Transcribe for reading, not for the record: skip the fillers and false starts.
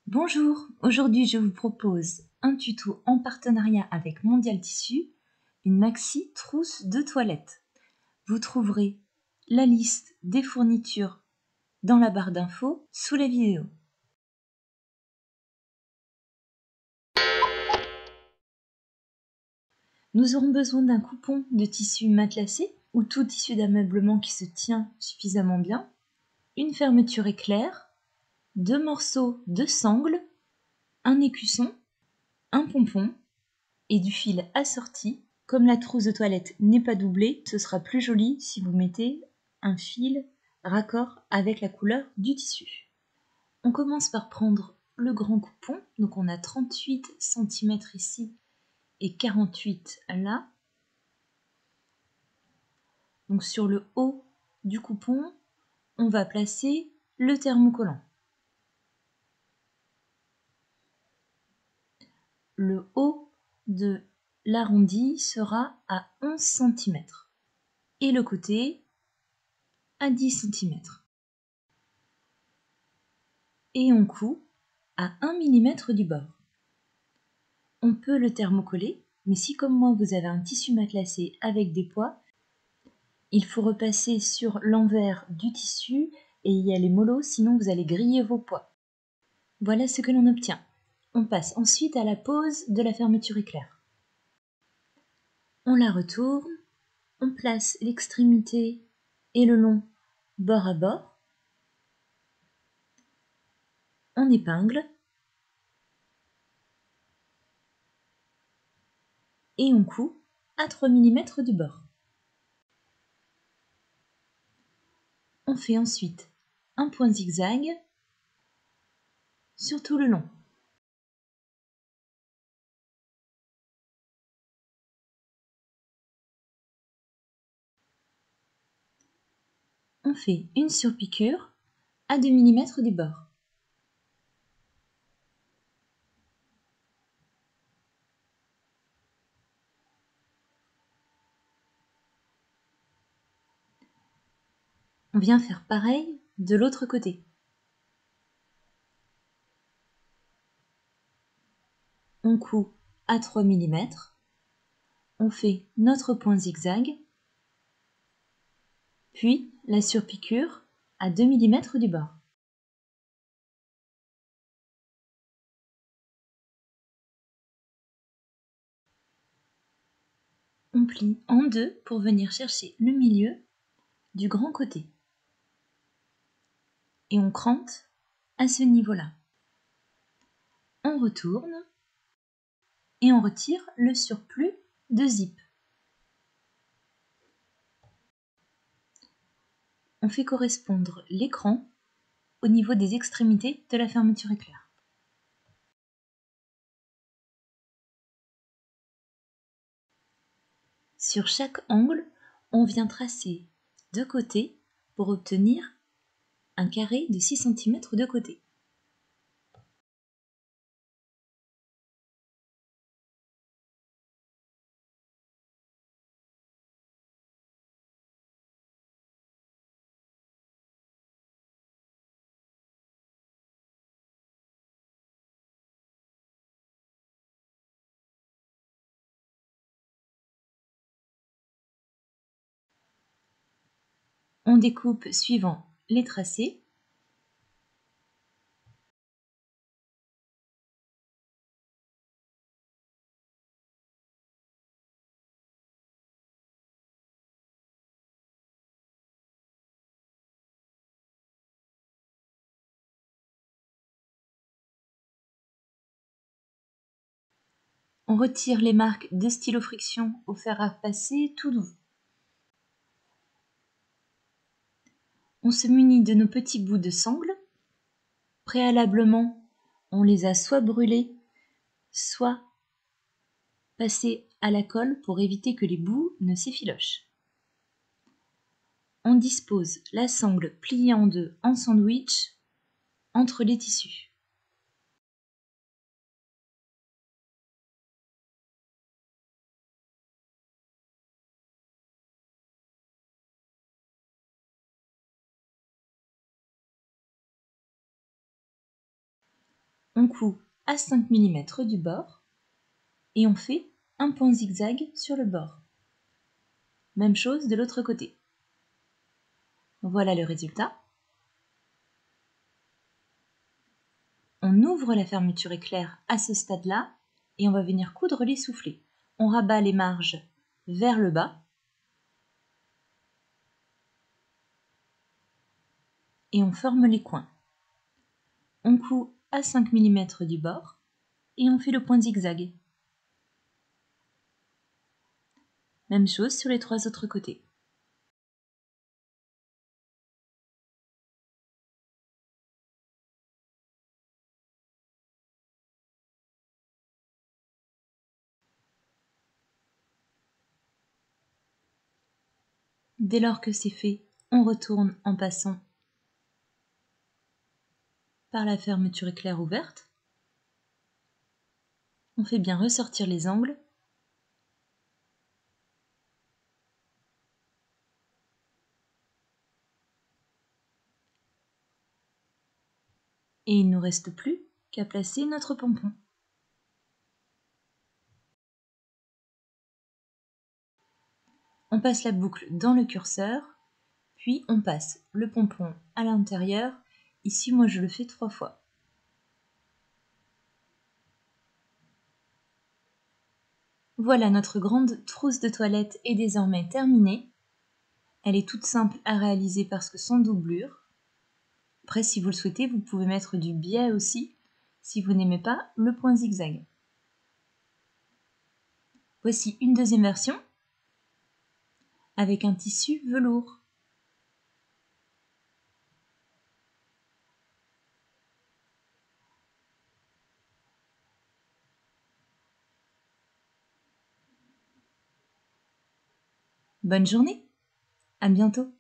Bonjour, aujourd'hui je vous propose un tuto en partenariat avec Mondial Tissu, une maxi trousse de toilette. Vous trouverez la liste des fournitures dans la barre d'infos sous la vidéo. Nous aurons besoin d'un coupon de tissu matelassé ou tout tissu d'ameublement qui se tient suffisamment bien, une fermeture éclair, 2 morceaux de sangle, un écusson, un pompon et du fil assorti. Comme la trousse de toilette n'est pas doublée, ce sera plus joli si vous mettez un fil raccord avec la couleur du tissu. On commence par prendre le grand coupon, donc on a 38 cm ici et 48 là. Donc sur le haut du coupon, on va placer le thermocollant. Le haut de l'arrondi sera à 11 cm et le côté à 10 cm. Et on coud à 1 mm du bord. On peut le thermocoller, mais si comme moi vous avez un tissu matelassé avec des poids, il faut repasser sur l'envers du tissu et y aller mollo, sinon vous allez griller vos poids. Voilà ce que l'on obtient. On passe ensuite à la pose de la fermeture éclair. On la retourne, on place l'extrémité et le long bord à bord, on épingle et on coud à 3 mm du bord. On fait ensuite un point zigzag sur tout le long. On fait une surpiqûre à 2 mm du bord. On vient faire pareil de l'autre côté. On coud à 3 mm, on fait notre point zigzag, puis la surpiqûre à 2 mm du bord. On plie en deux pour venir chercher le milieu du grand côté. Et on crante à ce niveau-là. On retourne et on retire le surplus de zip. On fait correspondre l'écran au niveau des extrémités de la fermeture éclair. Sur chaque angle, on vient tracer de côté pour obtenir un carré de 6 cm de côté. On découpe suivant les tracés. On retire les marques de stylo friction au fer à repasser tout doux. On se munit de nos petits bouts de sangle. Préalablement, on les a soit brûlés, soit passés à la colle pour éviter que les bouts ne s'effilochent. On dispose la sangle pliée en deux en sandwich entre les tissus. On coud à 5 mm du bord et on fait un point zigzag sur le bord. Même chose de l'autre côté. Voilà le résultat. On ouvre la fermeture éclair à ce stade-là et on va venir coudre les soufflets. On rabat les marges vers le bas et on forme les coins. On coud à 5 mm du bord et on fait le point zigzag. Même chose sur les 3 autres côtés. Dès lors que c'est fait, on retourne en passant par la fermeture éclair ouverte. On fait bien ressortir les angles. Et il ne nous reste plus qu'à placer notre pompon. On passe la boucle dans le curseur, puis on passe le pompon à l'intérieur. Ici, moi, je le fais 3 fois. Voilà, notre grande trousse de toilette est désormais terminée. Elle est toute simple à réaliser parce que sans doublure. Après, si vous le souhaitez, vous pouvez mettre du biais aussi, si vous n'aimez pas le point zigzag. Voici une deuxième version avec un tissu velours. Bonne journée, à bientôt.